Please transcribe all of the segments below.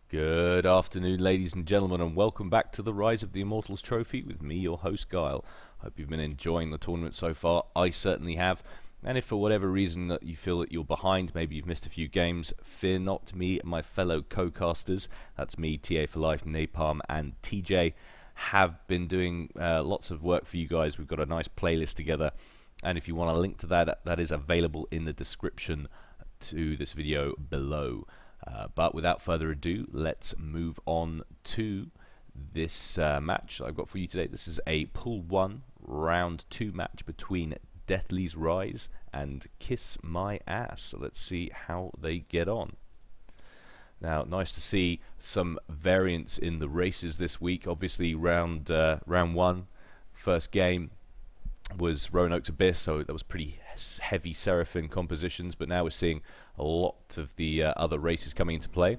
Good afternoon, ladies and gentlemen, and welcome back to the Rise of the Immortals trophy with me, your host, Guile. Hope you've been enjoying the tournament so far. I certainly have. And if for whatever reason that you feel that you're behind, maybe you've missed a few games, fear not. Me and my fellow co-casters, that's me, TA for Life, Napalm, and TJ, have been doing lots of work for you guys. We've got a nice playlist together, and if you want a link to that, that is available in the description to this video below. But without further ado, let's move on to this match I've got for you today. This is a Pool 1, Round 2 match between Deathlys Rise and Kiss My Ass. So let's see how they get on. Now, nice to see some variance in the races this week. Obviously, round 1, first game was Roanoke's Abyss, so that was pretty heavy Seraphim compositions, but now we're seeing a lot of the other races coming into play,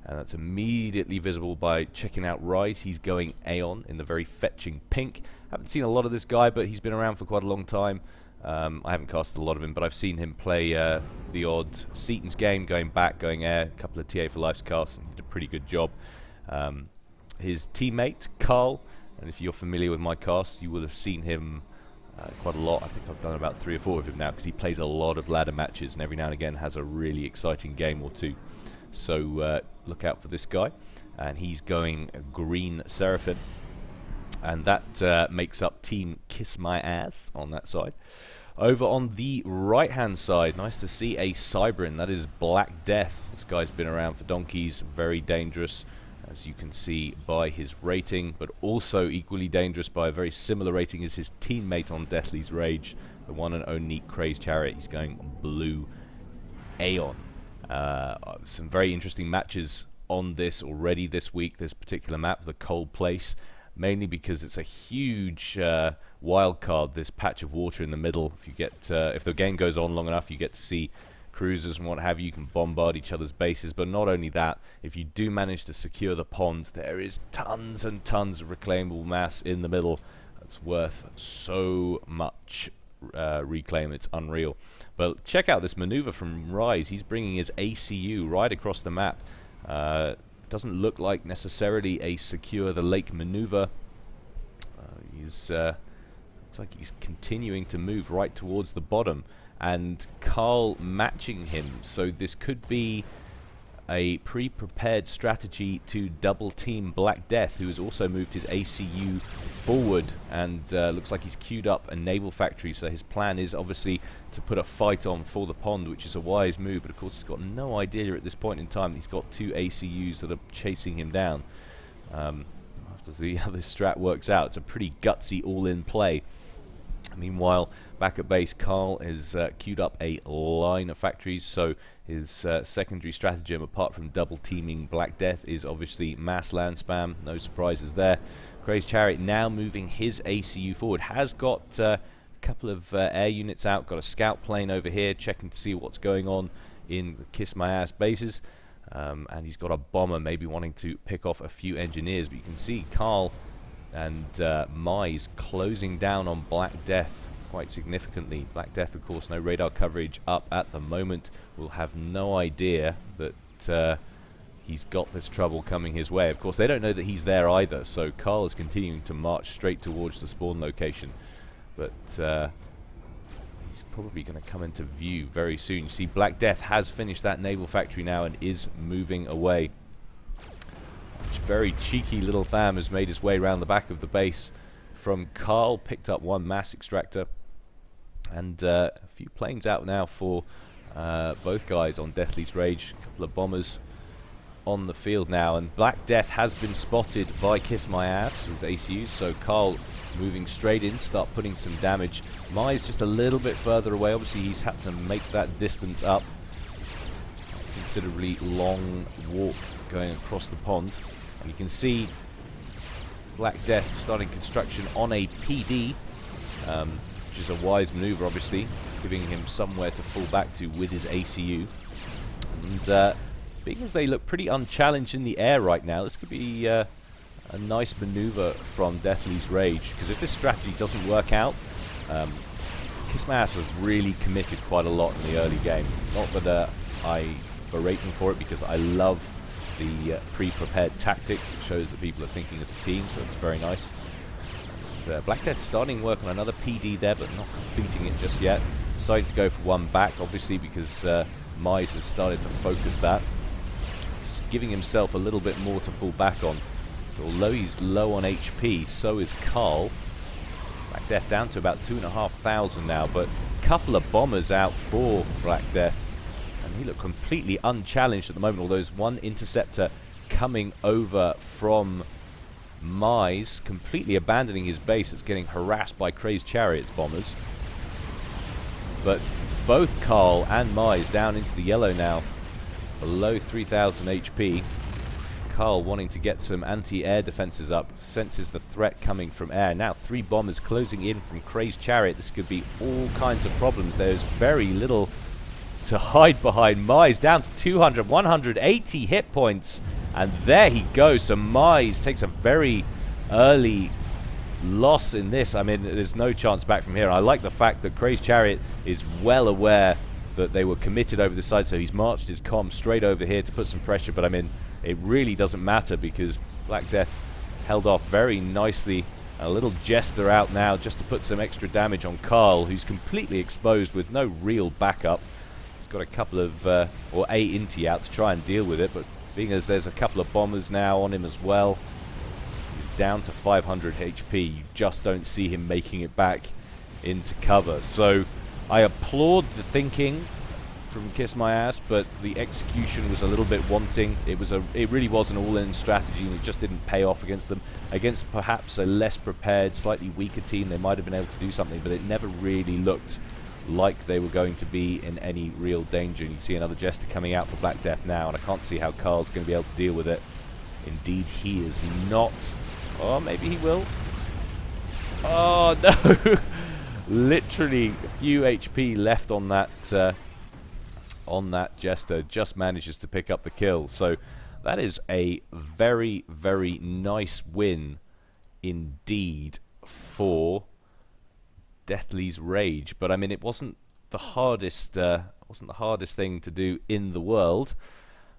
and that's immediately visible by checking out Rise. He's going Aeon in the very fetching pink. Haven't seen a lot of this guy, but he's been around for quite a long time. I haven't casted a lot of him, but I've seen him play the odd Seaton's game, going back, going air, a couple of TA for Life's casts, and he did a pretty good job. His teammate, Carl, and if you're familiar with my casts, you will have seen him quite a lot. I think I've done about 3 or 4 of him now, because he plays a lot of ladder matches and every now and again has a really exciting game or two. So look out for this guy. And he's going green Seraphim, and that makes up Team Kiss My Ass on that side. Over on the right hand side, nice to see a Cybrin. That is Black Death. This guy's been around for donkeys, very dangerous, as you can see by his rating, but also equally dangerous by a very similar rating as his teammate on Deathlys Rage, the one and only Crazed Chariot. He's going blue Aeon. Some very interesting matches on this already this week, this particular map, the Cold Place, mainly because it's a huge wild card, this patch of water in the middle. If you get, if the game goes on long enough, you get to see cruisers and what have you. You can bombard each other's bases, but not only that, if you do manage to secure the pond, there is tons and tons of reclaimable mass in the middle. That's worth so much reclaim, it's unreal. But check out this maneuver from Rise. He's bringing his ACU right across the map. Doesn't look like necessarily a secure the lake maneuver. Looks like he's continuing to move right towards the bottom, and Carl matching him, so this could be a pre-prepared strategy to double team Black Death, who has also moved his ACU forward, and looks like he's queued up a naval factory. So his plan is obviously to put a fight on for the pond, which is a wise move, but of course he's got no idea at this point in time that he's got 2 ACUs that are chasing him down. We'll have to see how this strat works out. It's a pretty gutsy all-in play. Meanwhile, back at base, Carl has queued up a line of factories, so his secondary stratagem, apart from double teaming Black Death, is obviously mass land spam. No surprises there. Crazed Chariot now moving his ACU forward, has got a couple of air units out, got a scout plane over here checking to see what's going on in the Kiss My Ass bases, and he's got a bomber maybe wanting to pick off a few engineers, but you can see Carl and Mize closing down on Black Death quite significantly. Black Death, of course, no radar coverage up at the moment. Will have no idea that he's got this trouble coming his way. Of course, they don't know that he's there either, so Carl is continuing to march straight towards the spawn location. But he's probably going to come into view very soon. You see, Black Death has finished that naval factory now and is moving away. Very cheeky little Tham has made his way around the back of the base from Carl, picked up 1 mass extractor, and a few planes out now for both guys on Deathlys Rage. A couple of bombers on the field now, and Black Death has been spotted by Kiss My Ass, his ACUs, so Carl moving straight in, start putting some damage. Mize just a little bit further away. Obviously he's had to make that distance up. Considerably long walk going across the pond, and you can see Black Death starting construction on a PD, which is a wise maneuver, obviously, giving him somewhere to fall back to with his ACU. And being as they look pretty unchallenged in the air right now, this could be a nice maneuver from Deathlys Rage, because if this strategy doesn't work out, Kiss My Ass was really committed quite a lot in the early game. Not that I berate him for it, because I love the pre-prepared tactics. It shows that people are thinking as a team, so it's very nice. And, Black Death starting work on another PD there, but not completing it just yet. Deciding to go for one back, obviously, because Mize has started to focus that. Just giving himself a little bit more to fall back on. So although he's low on HP, so is Carl. Black Death down to about 2,500 now, but a couple of bombers out for Black Death. And he looked completely unchallenged at the moment, although there's one interceptor coming over from Mize, completely abandoning his base. It's getting harassed by Crazed Chariot's bombers. But both Carl and Mize down into the yellow now, below 3,000 HP. Carl wanting to get some anti-air defenses up, senses the threat coming from air. Now 3 bombers closing in from Crazed Chariot. This could be all kinds of problems. There's very little to hide behind. Mize down to 200, 180 hit points. And there he goes. So Mize takes a very early loss in this. I mean, there's no chance back from here. I like the fact that Crazed Chariot is well aware that they were committed over the side, so he's marched his comm straight over here to put some pressure. But I mean, it really doesn't matter because Black Death held off very nicely. A little Jester out now just to put some extra damage on Carl, who's completely exposed with no real backup. He's got a couple of, or a Inti out to try and deal with it, but being as there's a couple of bombers now on him as well, he's down to 500 HP. You just don't see him making it back into cover. So I applaud the thinking from Kiss My Ass, but the execution was a little bit wanting. It really was an all-in strategy, and it just didn't pay off against them. Against perhaps a less prepared, slightly weaker team, they might have been able to do something, but it never really looked like they were going to be in any real danger. And you see another Jester coming out for Black Death now, and I can't see how Carl's going to be able to deal with it. Indeed, he is not. Oh, maybe he will. Oh, no. Literally a few HP left on that Jester. Just manages to pick up the kill. So that is a very, very nice win indeed for Deathlys Rage. But I mean, it wasn't the hardest thing to do in the world.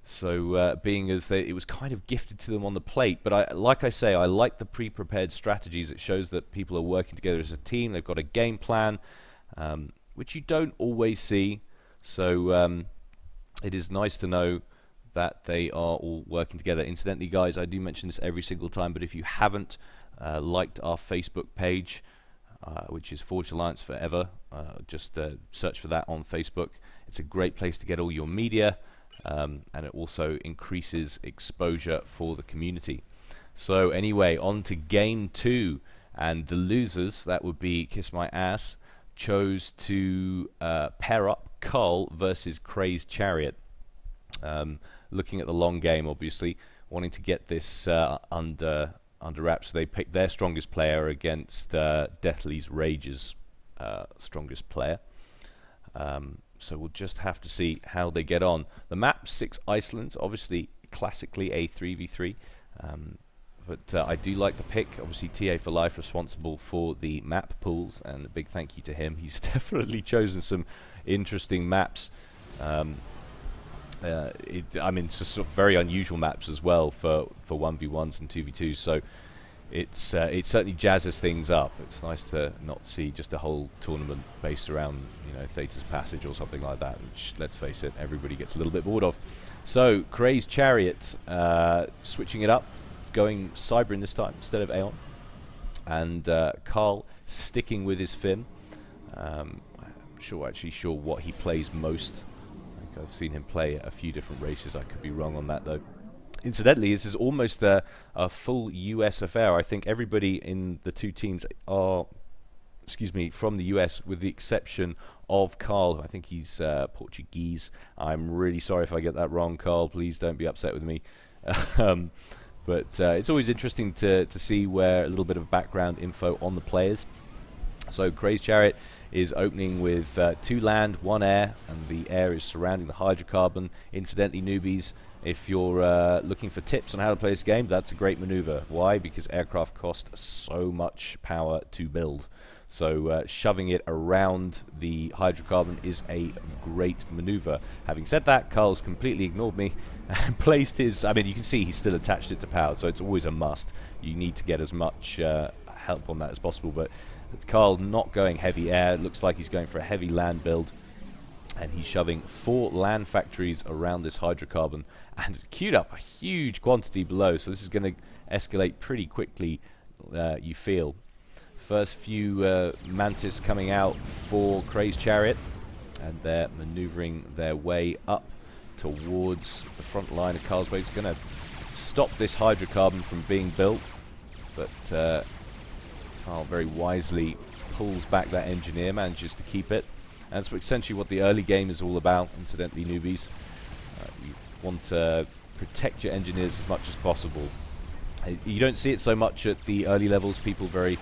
So being as it was kind of gifted to them on the plate. But like I say, I like the pre-prepared strategies. It shows that people are working together as a team. They've got a game plan, which you don't always see. So it is nice to know that they are all working together. Incidentally, guys, I do mention this every single time, but if you haven't liked our Facebook page, which is Forged Alliance Forever, just search for that on Facebook. It's a great place to get all your media, and it also increases exposure for the community. So anyway, on to game 2, and the losers, that would be Kiss My Ass, chose to pair up Carl versus Crazed Chariot. Looking at the long game, obviously, wanting to get this under wraps. So they picked their strongest player against Deathlys Rage's strongest player. So we'll just have to see how they get on. The map, 6 Icelands, obviously classically a 3v3. But I do like the pick. Obviously, TA for Life responsible for the map pools, and a big thank you to him. He's definitely chosen some interesting maps. I mean, it's just sort of very unusual maps as well for 1v1s and 2v2s. So it certainly jazzes things up. It's nice to not see just a whole tournament based around, you know, Theta's Passage or something like that, which, let's face it, everybody gets a little bit bored of. So Crazed Chariot switching it up, going Cybrin this time instead of Aeon, and Carl sticking with his Finn. I'm actually sure what he plays most. I think I've seen him play a few different races. I could be wrong on that though. Incidentally, this is almost a full US affair. I think everybody in the two teams are, from the US, with the exception of Carl. I think he's Portuguese. I'm really sorry if I get that wrong, Carl. Please don't be upset with me. But it's always interesting to see where a little bit of background info on the players. So Crazed Chariot is opening with 2 land, 1 air, and the air is surrounding the hydrocarbon. Incidentally, newbies, if you're looking for tips on how to play this game, that's a great maneuver. Why? Because aircraft cost so much power to build. So shoving it around the hydrocarbon is a great maneuver. Having said that, Carl's completely ignored me and placed his... I mean, you can see he's still attached it to power, so it's always a must. You need to get as much help on that as possible, but Carl not going heavy air. It looks like he's going for a heavy land build, and he's shoving 4 land factories around this hydrocarbon and queued up a huge quantity below, so this is going to escalate pretty quickly, you feel. First few Mantis coming out for Crazed Chariot, and they're maneuvering their way up towards the front line of Carl's Way. It's going to stop this hydrocarbon from being built, but Carl very wisely pulls back that engineer, manages to keep it. And that's essentially what the early game is all about, incidentally, newbies. You want to protect your engineers as much as possible. You don't see it so much at the early levels. People very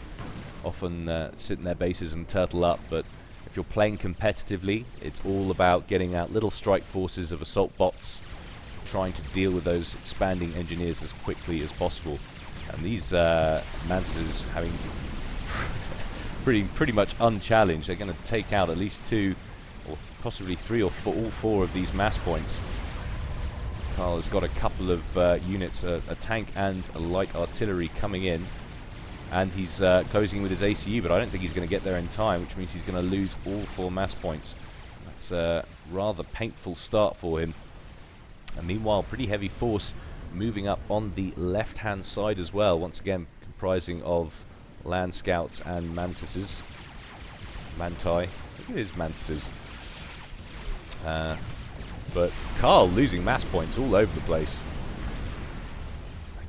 often sit in their bases and turtle up, but if you're playing competitively, it's all about getting out little strike forces of assault bots, trying to deal with those expanding engineers as quickly as possible. And these Mantis having pretty much unchallenged. They're going to take out at least 2 or possibly 3 or 4, all 4 of these mass points. Carl has got a couple of units, a tank and a light artillery coming in, and he's closing with his ACU, but I don't think he's going to get there in time, which means he's going to lose all 4 mass points. That's a rather painful start for him. And meanwhile, pretty heavy force moving up on the left-hand side as well, once again comprising of land scouts and mantises. Manti. I think it is mantises. But Carl losing mass points all over the place.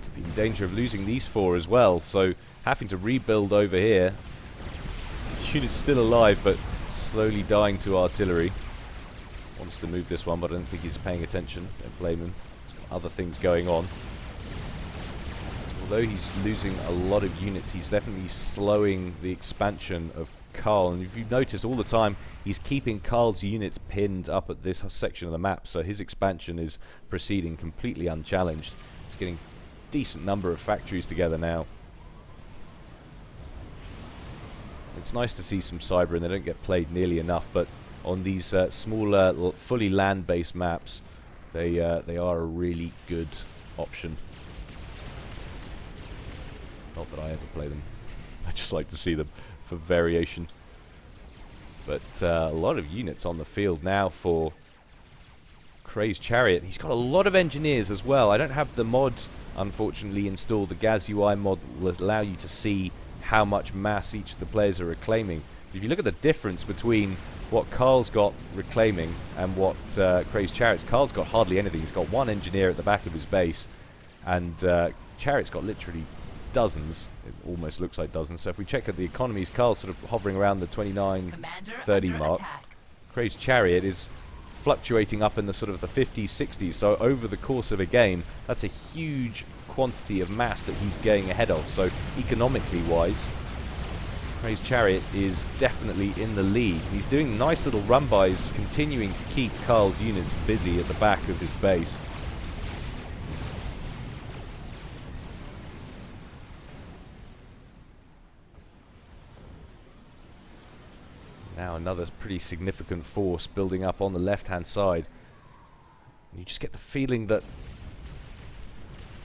Could be in danger of losing these 4 as well, so having to rebuild over here. This unit's still alive, but slowly dying to artillery. Wants to move this one, but I don't think he's paying attention. Don't blame him. He's got other things going on. Although he's losing a lot of units, he's definitely slowing the expansion of Carl. And if you notice, all the time he's keeping Carl's units pinned up at this section of the map, so his expansion is proceeding completely unchallenged. He's getting a decent number of factories together now. It's nice to see some cyber, and they don't get played nearly enough, but on these smaller, fully land-based maps, they are a really good option. Not that I ever play them. I just like to see them for variation. But a lot of units on the field now for Crazed Chariot. He's got a lot of engineers as well. I don't have the mod, unfortunately, installed. The Gaz UI mod will allow you to see how much mass each of the players are reclaiming. If you look at the difference between what Carl's got reclaiming and what Crazed Chariot's, Carl's got hardly anything. He's got 1 engineer at the back of his base, and Chariot's got literally dozens. It almost looks like dozens. So if we check at the economies, Carl's sort of hovering around the 29, 30 mark. Crazed Chariot is fluctuating up in the sort of the 50s, 60s. So over the course of a game, that's a huge quantity of mass that he's getting ahead of. So economically wise, Crazed Chariot is definitely in the lead. He's doing nice little run-bys, continuing to keep Carl's units busy at the back of his base. Now another pretty significant force building up on the left-hand side. You just get the feeling that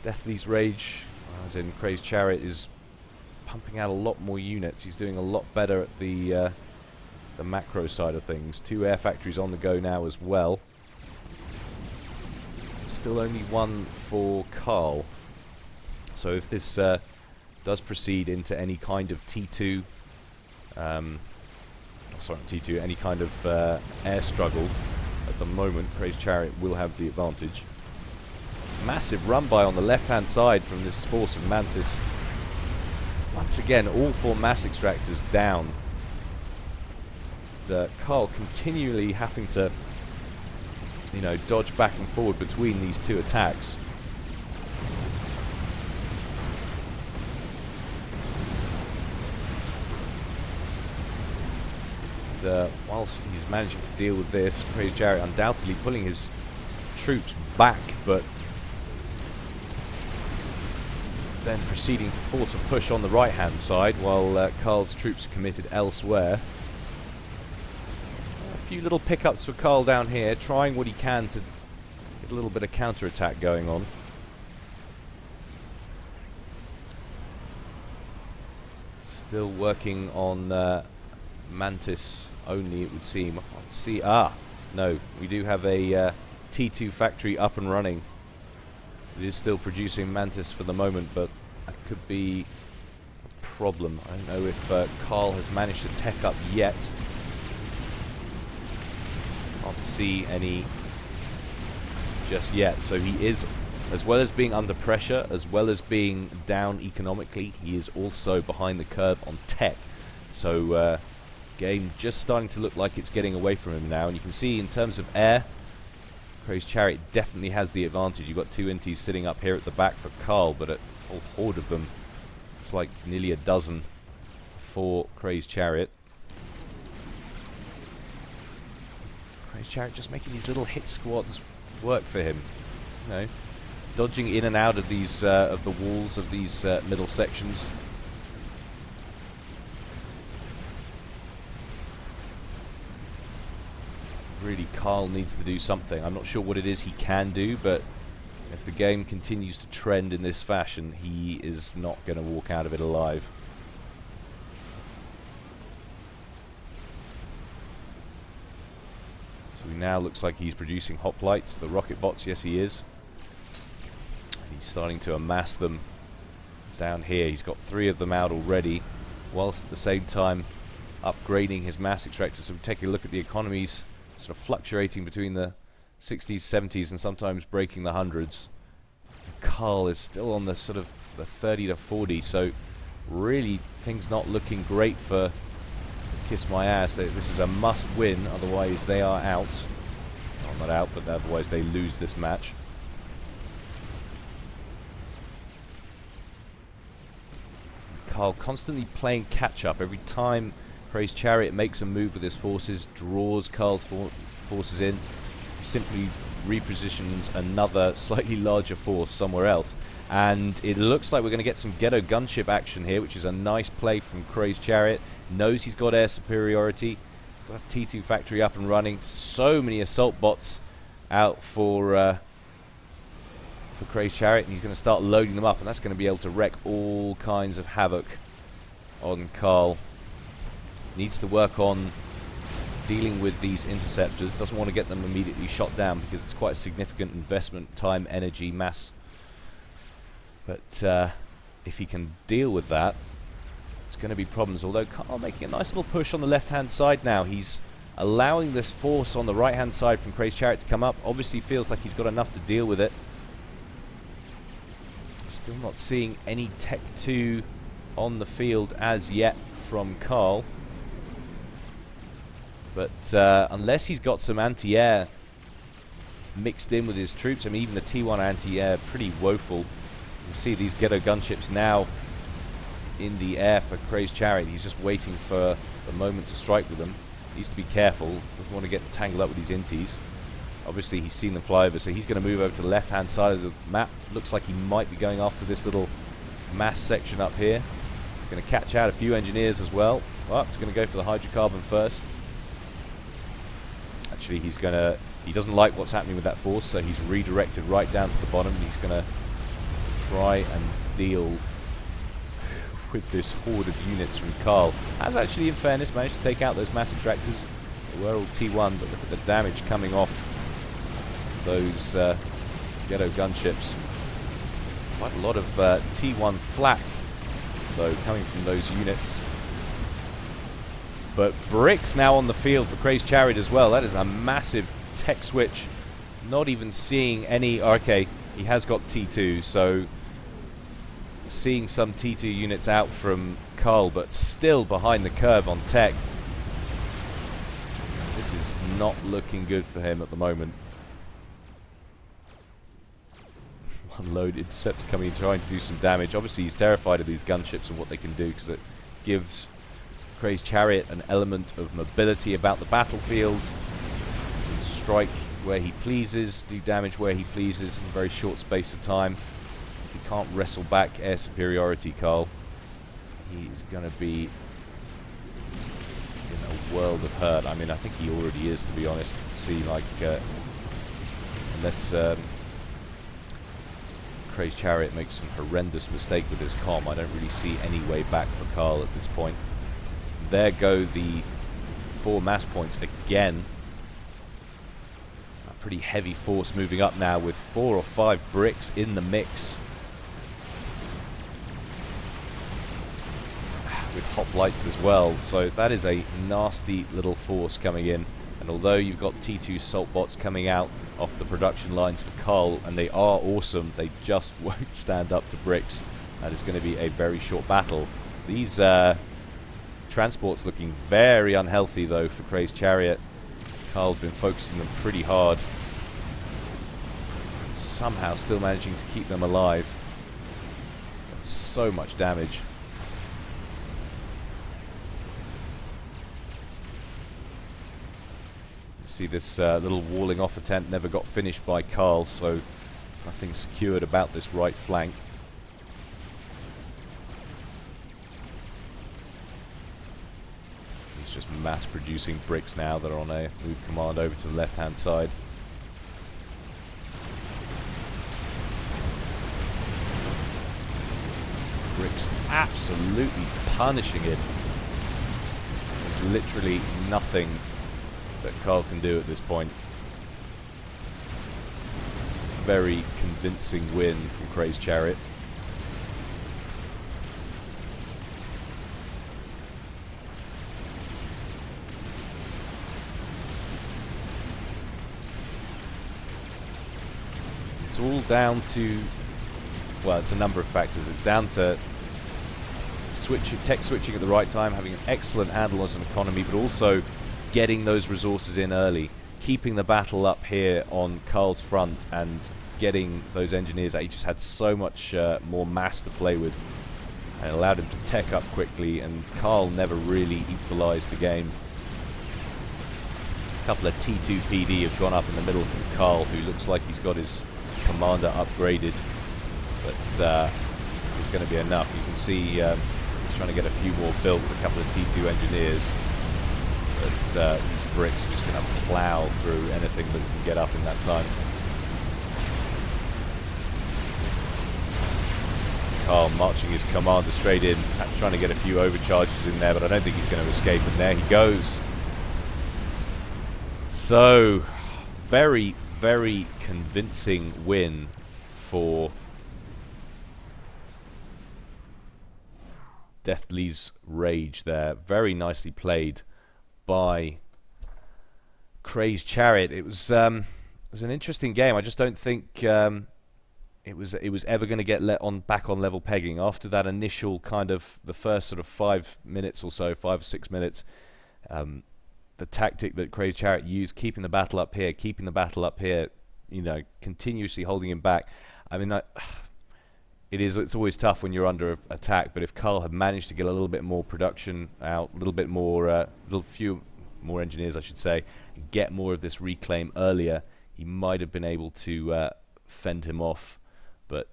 Deathlys Rage, as in Crazed Chariot, is pumping out a lot more units. He's doing a lot better at the macro side of things. 2 air factories on the go now as well. Still only 1 for Carl. So if this does proceed into any kind of T2, any kind of air struggle, at the moment Crazed Chariot will have the advantage. Massive run-by on the left-hand side from this force of Mantis. Once again, all 4 mass extractors down. Carl continually having to, dodge back and forward between these 2 attacks. And, whilst he's managing to deal with this, Crazed Chariot undoubtedly pulling his troops back, but then proceeding to force a push on the right-hand side while Carl's troops are committed elsewhere. A few little pickups for Carl down here, trying what he can to Get a little bit of counter-attack going on. Still working on Mantis only, it would seem. Let's see. No, we do have a T2 factory up and running. It is still producing Mantis for the moment, but that could be a problem. I don't know if Carl has managed to tech up yet. Can't see any just yet. So he is, as well as being under pressure, as well as being down economically, he is also behind the curve on tech. So game just starting to look like it's getting away from him now. And you can see in terms of air, Crazed Chariot definitely has the advantage. You've got two inties sitting up here at the back for Carl, but a whole horde of them. It's like nearly a dozen for Crazed Chariot. Crazed Chariot just making these little hit squads work for him. You know, dodging in and out of these of the walls of these middle sections. Really, Carl needs to do something. I'm not sure what it is he can do, but if the game continues to trend in this fashion, he is not going to walk out of it alive. So he now looks like he's producing hoplites. The rocket bots, yes he is. He's starting to amass them down here. He's got 3 of them out already, whilst at the same time upgrading his mass extractor. So we take a look at the economies, sort of fluctuating between the 60s, 70s, and sometimes breaking the hundreds. Carl is still on the sort of the 30 to 40, so really things not looking great for Kiss My Ass. This is a must win, otherwise they are out. Well, not out, but otherwise they lose this match. Carl constantly playing catch up. Every time Crazed Chariot makes a move with his forces, draws Carl's forces in, simply repositions another slightly larger force somewhere else. And it looks like we're going to get some ghetto gunship action here, which is a nice play from Crazed Chariot. Knows he's got air superiority. Got a T2 factory up and running. So many assault bots out for Crazed Chariot, and he's going to start loading them up, and that's going to be able to wreak all kinds of havoc on Carl. Needs to work on dealing with these interceptors. Doesn't want to get them immediately shot down because it's quite a significant investment, time, energy, mass. But if he can deal with that, it's going to be problems. Although Carl making a nice little push on the left-hand side now. He's allowing this force on the right-hand side from Crazed Chariot to come up. Obviously feels like he's got enough to deal with it. Still not seeing any Tech 2 on the field as yet from Carl. But unless he's got some anti-air mixed in with his troops, I mean, even the T1 anti-air, pretty woeful. You can see these ghetto gunships now in the air for Crazed Chariot. He's just waiting for the moment to strike with them. Needs to be careful. Doesn't want to get tangled up with these inties. Obviously, he's seen them fly over, so he's going to move over to the left-hand side of the map. Looks like he might be going after this little mass section up here. Going to catch out a few engineers as well. Well, he's going to go for the hydrocarbon first. Actually, he doesn't like what's happening with that force, so he's redirected right down to the bottom. He's going to try and deal with this horde of units from Carl. Has actually, in fairness, managed to take out those mass extractors. They were all T1, but look at the damage coming off those ghetto gunships. Quite a lot of T1 flak, though, coming from those units. But bricks now on the field for Crazed Chariot as well. That is a massive tech switch. Not even seeing any... Okay, he has got T2, so seeing some T2 units out from Carl, but still behind the curve on tech. This is not looking good for him at the moment. One load interceptor coming in, trying to do some damage. Obviously, he's terrified of these gunships and what they can do, because it gives Crazed Chariot an element of mobility about the battlefield. He can strike where he pleases, do damage where he pleases in a very short space of time. If he can't wrestle back air superiority, Carl, he's going to be in a world of hurt. I mean, I think he already is, to be honest. See, like, a unless Crazed Chariot makes some horrendous mistake with his comm, I don't really see any way back for Carl at this point. There go the 4 mass points again. A pretty heavy force moving up now with 4 or 5 bricks in the mix. With hoplites as well, so that is a nasty little force coming in. And although you've got T2 salt bots coming out off the production lines for Carl, and they are awesome, they just won't stand up to bricks. That is going to be a very short battle. These transports looking very unhealthy though for Crazed Chariot. Carl's been focusing them pretty hard, somehow still managing to keep them alive. That's so much damage. See, this little walling off attempt never got finished by Carl, so nothing secured about this right flank. He's just mass producing bricks now that are on a move command over to the left hand side. Bricks absolutely punishing it. There's literally nothing that Carl can do at this point. Very convincing win from Crazed Chariot. It's all down to, well, it's a number of factors. It's down to tech switching at the right time, having an excellent handle on an economy, but also getting those resources in early, keeping the battle up here on Carl's front, and getting those engineers. He just had so much more mass to play with, and it allowed him to tech up quickly, and Carl never really equalized the game. A couple of T2 PD have gone up in the middle from Carl, who looks like he's got his commander upgraded, but it's going to be enough. You can see he's trying to get a few more built with a couple of T2 engineers. But these bricks are just going to plow through anything that can get up in that time. Carl marching his commander straight in, perhaps trying to get a few overcharges in there, but I don't think he's going to escape, and there he goes. So, very, very convincing win for Deathlys' Rage there. Very nicely played by Crazed Chariot. It was an interesting game. I just don't think it was ever going to get back on level pegging after that initial kind of the first sort of 5 minutes or so, 5 or 6 minutes. The tactic that Crazed Chariot used, keeping the battle up here, you know, continuously holding him back. I mean, it's always tough when you're under attack, but if Carl had managed to get a little bit more production out, a little bit more, few more engineers, I should say, get more of this reclaim earlier, he might have been able to fend him off. But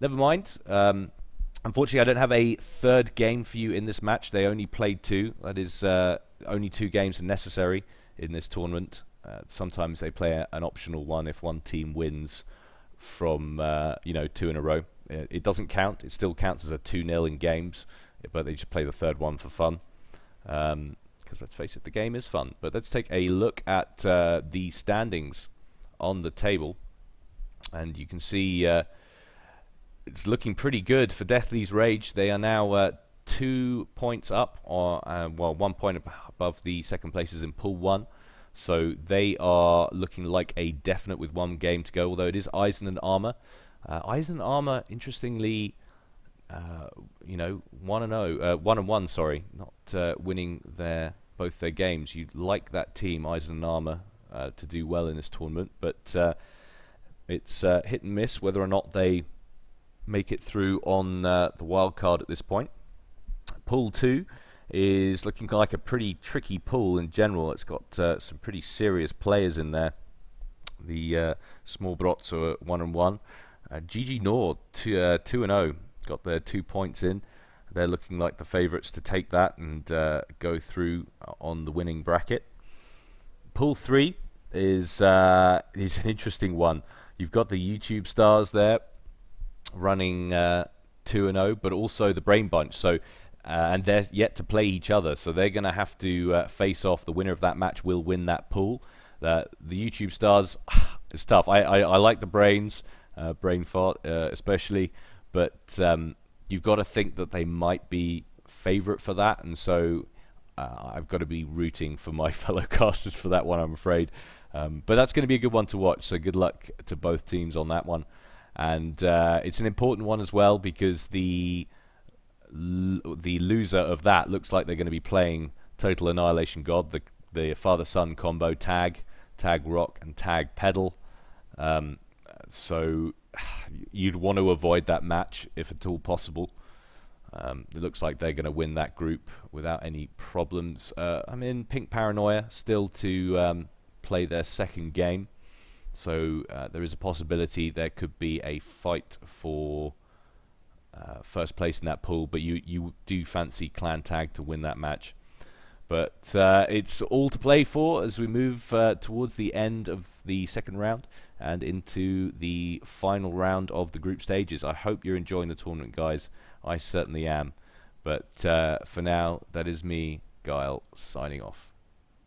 never mind. Unfortunately, I don't have a third game for you in this match. They only played 2. That is, only 2 games are necessary in this tournament. Sometimes they play an optional one if one team wins from 2 in a row. It doesn't count. It still counts as a 2-0 in games, but they just play the third one for fun. Because let's face it, the game is fun. But let's take a look at the standings on the table, and you can see it's looking pretty good for Deathlys' Rage. They are now 2 points up, or 1 point above the second places in Pool 1. So they are looking like a definite with 1 game to go, although it is Eisen and Armor. Eisen and Armor, interestingly, 1-1, sorry, not winning both their games. You'd like that team, Eisen and Armor, to do well in this tournament, but it's hit and miss whether or not they make it through on the wild card at this point. Pool 2 is looking like a pretty tricky pool in general. It's got some pretty serious players in there. The small Brots are 1-1. GG Nord 2-0, got their 2 points in. They're looking like the favourites to take that and go through on the winning bracket. Pool 3 is an interesting one. You've got the YouTube stars there running 2-0, but also the Brain Bunch. So, and they're yet to play each other, so they're going to have to face off. The winner of that match will win that pool. The YouTube stars, it's tough. I like the Brains, Brain Fart especially, but you've got to think that they might be favourite for that, and so I've got to be rooting for my fellow casters for that one, I'm afraid. But that's going to be a good one to watch, so good luck to both teams on that one. And it's an important one as well, because the loser of that looks like they're going to be playing Total Annihilation God, the father-son combo, Tag Rock and Tag Pedal. So you'd want to avoid that match if at all possible. It looks like they're going to win that group without any problems. I'm in Pink Paranoia still to play their second game, so there is a possibility there could be a fight for first place in that pool, but you do fancy Clan Tag to win that match. But it's all to play for as we move towards the end of the second round and into the final round of the group stages. I hope you're enjoying the tournament, guys. I certainly am. But for now, that is me, Guile, signing off.